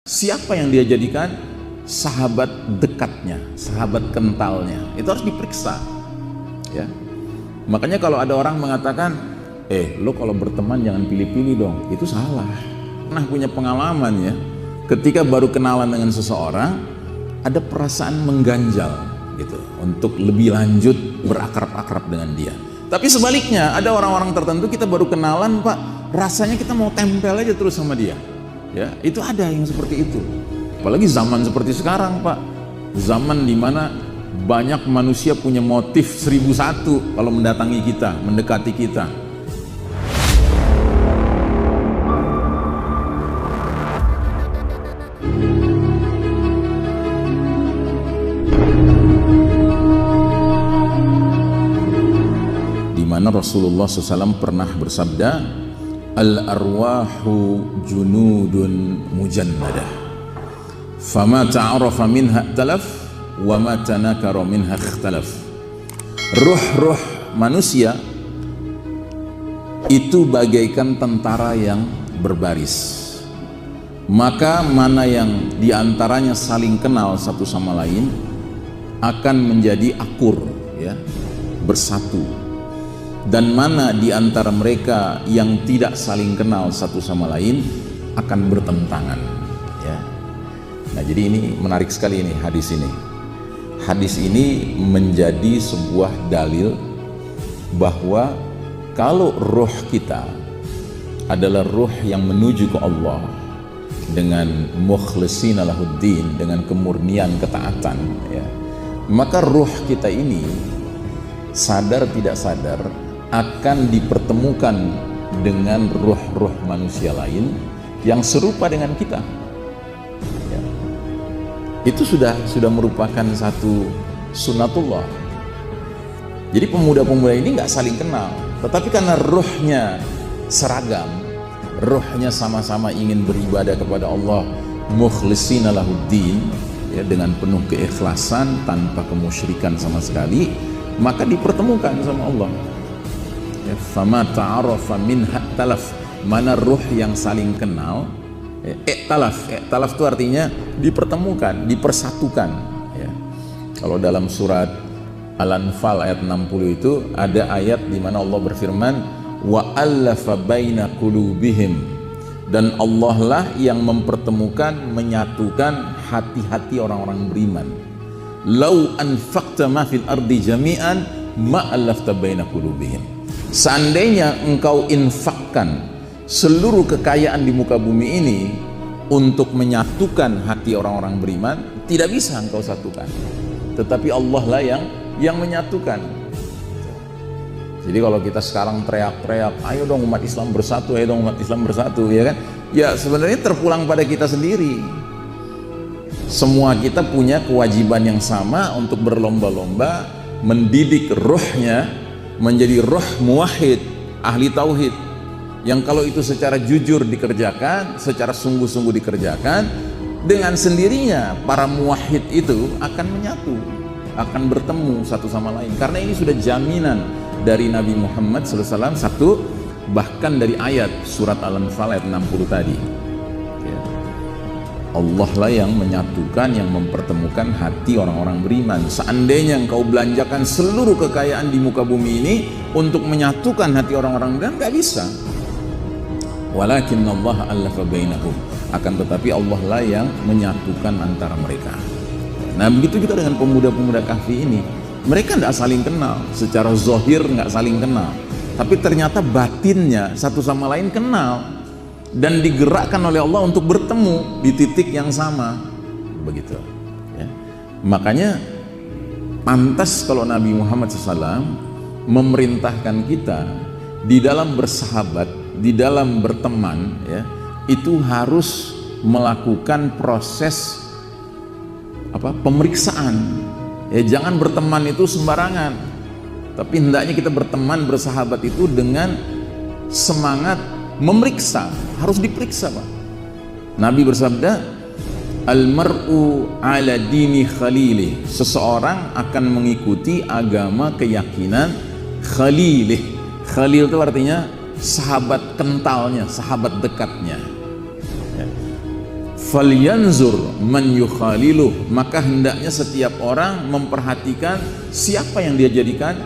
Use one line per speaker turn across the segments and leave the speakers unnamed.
Siapa yang dia jadikan sahabat dekatnya, sahabat kentalnya, itu harus diperiksa ya. Makanya kalau ada orang mengatakan lo kalau berteman jangan pilih-pilih dong, itu salah. Pernah punya pengalaman ya, ketika baru kenalan dengan seseorang ada perasaan mengganjal gitu untuk lebih lanjut berakrab-akrab dengan dia. Tapi sebaliknya ada orang-orang tertentu kita baru kenalan pak, rasanya kita mau tempel aja terus sama dia. Ya, itu ada yang seperti itu. Apalagi zaman seperti sekarang, Pak. Zaman dimana banyak manusia punya motif 1001 kalau mendatangi kita, mendekati kita. Di mana Rasulullah SAW pernah bersabda, al-arwahu junudun mujannadah fama ta'arafa minha talaf wa ma tanakara minha ikhtalaf. Ruh-ruh manusia itu bagaikan tentara yang berbaris, maka mana yang diantaranya saling kenal satu sama lain akan menjadi akur ya, bersatu, dan mana di antara mereka yang tidak saling kenal satu sama lain akan bertentangan ya. Nah, jadi ini menarik sekali ini hadis ini. Hadis ini menjadi sebuah dalil bahwa kalau ruh kita adalah ruh yang menuju ke Allah dengan mukhlishina lahuddin, dengan kemurnian ketaatan ya, maka ruh kita ini sadar tidak sadar akan dipertemukan dengan ruh-ruh manusia lain yang serupa dengan kita ya. Itu sudah merupakan satu sunnatullah. Jadi pemuda-pemuda ini nggak saling kenal, tetapi karena ruhnya seragam, ruhnya sama-sama ingin beribadah kepada Allah mukhlishina lahuddin ya, dengan penuh keikhlasan tanpa kemusyrikan sama sekali, maka dipertemukan sama Allah. Fama ta'arafa minha talaf, mana ruh yang saling kenal talaf itu artinya dipertemukan, dipersatukan ya. Kalau dalam surat Al-Anfal ayat 60 itu ada ayat di mana Allah berfirman wa allafa baina qulubihim, dan Allah lah yang mempertemukan, menyatukan hati-hati orang-orang beriman. Lau anfaqta ma fil ardi jami'an ma allafta baina qulubihim, seandainya engkau infakkan seluruh kekayaan di muka bumi ini untuk menyatukan hati orang-orang beriman, tidak bisa engkau satukan, tetapi Allah lah yang menyatukan. Jadi kalau kita sekarang teriak-teriak, ayo dong umat Islam bersatu, ayo dong umat Islam bersatu, ya kan? Ya sebenarnya terpulang pada kita sendiri. Semua kita punya kewajiban yang sama untuk berlomba-lomba mendidik ruhnya menjadi roh muwahhid, ahli tauhid, yang kalau itu secara jujur dikerjakan, secara sungguh-sungguh dikerjakan, dengan sendirinya para muwahhid itu akan menyatu, akan bertemu satu sama lain, karena ini sudah jaminan dari Nabi Muhammad SAW. Satu, bahkan dari ayat surat Al-Anfal ayat 60 tadi ya. Allah lah yang menyatukan, yang mempertemukan hati orang-orang beriman. Seandainya engkau belanjakan seluruh kekayaan di muka bumi ini untuk menyatukan hati orang-orang beriman, gak bisa. Walakinnallaha allafa bainahum, akan tetapi Allah lah yang menyatukan antara mereka. Nah begitu juga dengan pemuda-pemuda kahfi ini. Mereka gak saling kenal, secara zahir gak saling kenal, tapi ternyata batinnya satu sama lain kenal dan digerakkan oleh Allah untuk bertemu di titik yang sama begitu ya. Makanya pantas kalau Nabi Muhammad SAW memerintahkan kita di dalam bersahabat, di dalam berteman ya, itu harus melakukan proses pemeriksaan ya. Jangan berteman itu sembarangan, tapi hendaknya kita berteman, bersahabat itu dengan semangat memeriksa, harus diperiksa Pak. Nabi bersabda, al-mar'u ala dini khalilih, seseorang akan mengikuti agama keyakinan khalilih. Khalil itu artinya sahabat kentalnya, sahabat dekatnya. falyanzur man yukhaliluh, maka hendaknya setiap orang memperhatikan siapa yang dia jadikan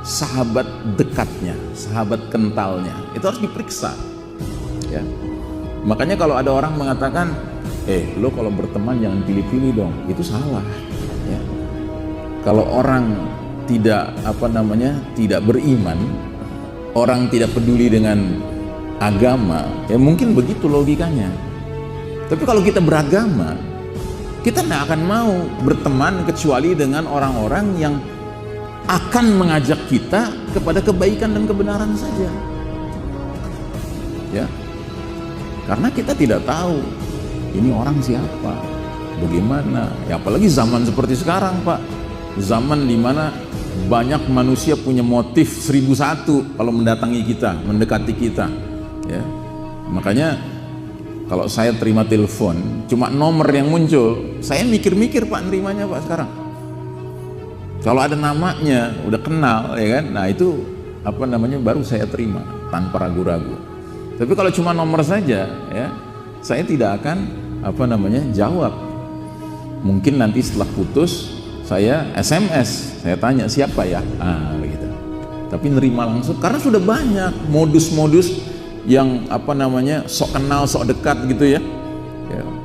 sahabat dekatnya, sahabat kentalnya. Itu harus diperiksa, ya. Makanya kalau ada orang mengatakan, lo kalau berteman jangan pilih-pilih dong, itu salah, ya. Kalau orang tidak tidak beriman, orang tidak peduli dengan agama, ya mungkin begitu logikanya. Tapi kalau kita beragama, kita tidak akan mau berteman kecuali dengan orang-orang yang akan mengajak kita kepada kebaikan dan kebenaran saja, ya. Karena kita tidak tahu ini orang siapa, bagaimana, ya apalagi zaman seperti sekarang, Pak. Zaman dimana banyak manusia punya motif 1001 kalau mendatangi kita, mendekati kita, ya. Makanya kalau saya terima telepon cuma nomor yang muncul, saya mikir-mikir Pak nerimanya Pak sekarang. Kalau ada namanya udah kenal, ya kan, nah itu baru saya terima tanpa ragu-ragu. Tapi kalau cuma nomor saja, ya saya tidak akan jawab. Mungkin nanti setelah putus saya SMS, saya tanya siapa ya, gitu. Tapi nerima langsung karena sudah banyak modus-modus yang sok kenal, sok dekat gitu, ya.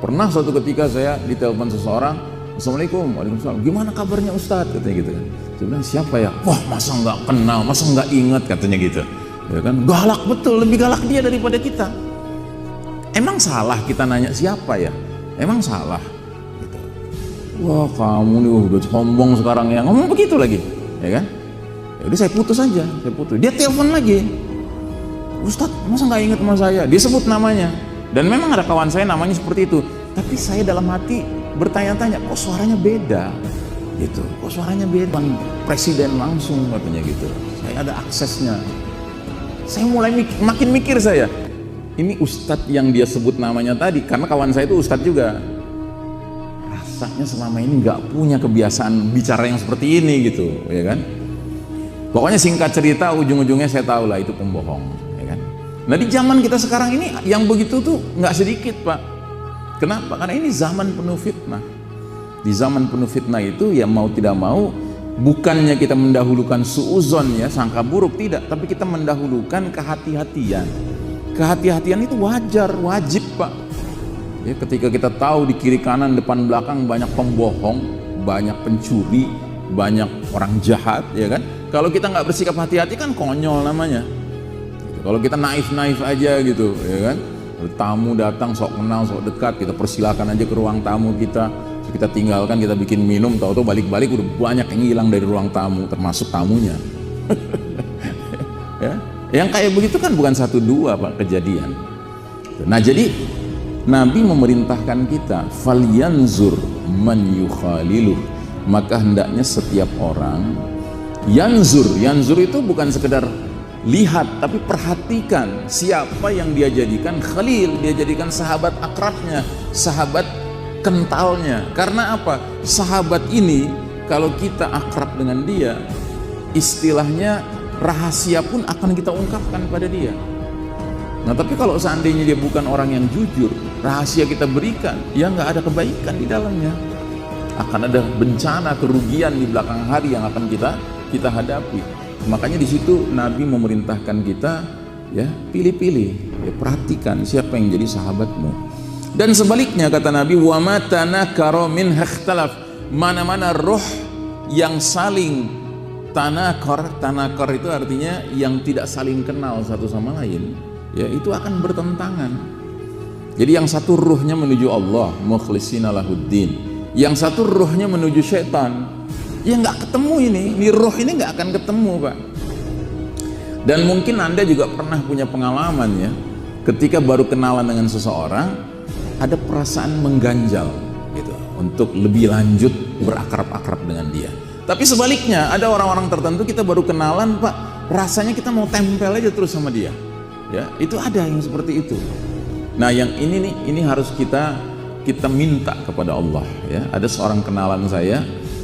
Pernah suatu ketika saya ditelepon seseorang, Assalamualaikum, waalaikumsalam, gimana kabarnya Ustadz, katanya gitu kan. Saya bilang siapa ya, wah masa nggak kenal, masa nggak ingat, katanya gitu, ya kan. Galak betul, lebih galak dia daripada kita. Emang salah kita nanya siapa ya, emang salah gitu. Wah kamu nih udah sombong sekarang ya, ngomong begitu lagi, ya kan. Ya udah saya putus aja, dia telepon lagi, Ustadz masa nggak ingat sama saya, dia sebut namanya. Dan memang ada kawan saya namanya seperti itu, tapi saya dalam hati bertanya-tanya, kok suaranya beda gitu, kok suaranya beda, presiden langsung katanya gitu. Saya ada aksesnya. Saya mulai makin mikir, saya ini Ustadz yang dia sebut namanya tadi, karena kawan saya itu Ustadz juga, rasanya selama ini nggak punya kebiasaan bicara yang seperti ini gitu, ya kan. Pokoknya singkat cerita, ujung-ujungnya saya tahu lah itu pembohong, ya kan. Nah di zaman kita sekarang ini yang begitu tuh nggak sedikit Pak. Kenapa? Karena ini zaman penuh fitnah. Di zaman penuh fitnah itu ya mau tidak mau, bukannya kita mendahulukan suuzon, ya sangka buruk, tidak, tapi kita mendahulukan kehati-hatian. Kehati-hatian itu wajar, wajib Pak. Ya, ketika kita tahu di kiri kanan depan belakang banyak pembohong, banyak pencuri, banyak orang jahat, ya kan. Kalau kita nggak bersikap hati-hati kan konyol namanya. Kalau kita naif-naif aja gitu, ya kan. Tamu datang sok kenal, sok dekat, kita persilakan aja ke ruang tamu kita tinggalkan, kita bikin minum, tahu-tahu balik-balik udah banyak yang hilang dari ruang tamu, termasuk tamunya. Ya, yang kayak begitu kan bukan 1-2 Pak kejadian. Nah jadi Nabi memerintahkan kita, falyanzur man yukhaliluh, maka hendaknya setiap orang yanzur itu bukan sekedar lihat, tapi perhatikan siapa yang dia jadikan khalil, dia jadikan sahabat akrabnya, sahabat kentalnya. Karena apa? Sahabat ini kalau kita akrab dengan dia, istilahnya rahasia pun akan kita ungkapkan pada dia. Nah tapi kalau seandainya dia bukan orang yang jujur, rahasia kita berikan, ya nggak ada kebaikan di dalamnya, akan ada bencana, kerugian di belakang hari yang akan kita hadapi. Makanya di situ Nabi memerintahkan kita, ya pilih-pilih, ya perhatikan siapa yang jadi sahabatmu. Dan sebaliknya kata Nabi, wa ma tanakara min ikhtalaf, mana-mana roh yang saling tanakar itu artinya yang tidak saling kenal satu sama lain, ya itu akan bertentangan. Jadi yang satu ruhnya menuju Allah mukhlishina lahuddin, yang satu ruhnya menuju syaitan. Ya nggak ketemu ini roh ini nggak akan ketemu Pak. Dan mungkin Anda juga pernah punya pengalaman, ya, ketika baru kenalan dengan seseorang ada perasaan mengganjal gitu untuk lebih lanjut berakrab-akrab dengan dia. Tapi sebaliknya ada orang-orang tertentu kita baru kenalan Pak, rasanya kita mau tempel aja terus sama dia, ya itu ada yang seperti itu. Nah yang ini harus kita minta kepada Allah, ya. Ada seorang kenalan saya,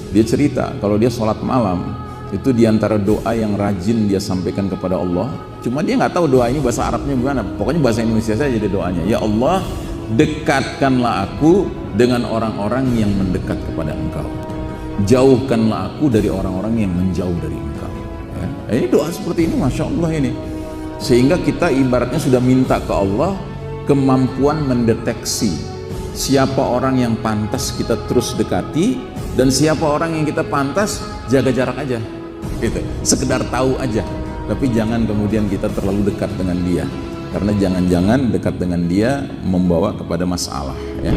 dia cerita kalau dia sholat malam itu diantara doa yang rajin dia sampaikan kepada Allah. Cuma dia nggak tahu doa ini bahasa Arabnya gimana, pokoknya bahasa Indonesia saja jadi doanya. Ya Allah, dekatkanlah aku dengan orang-orang yang mendekat kepada engkau, jauhkanlah aku dari orang-orang yang menjauh dari engkau. Ya. Ini doa seperti ini, Masya Allah ini. Sehingga kita ibaratnya sudah minta ke Allah kemampuan mendeteksi siapa orang yang pantas kita terus dekati, dan siapa orang yang kita pantas jaga jarak aja, gitu. Sekedar tahu aja, tapi jangan kemudian kita terlalu dekat dengan dia, karena jangan-jangan dekat dengan dia membawa kepada masalah, ya.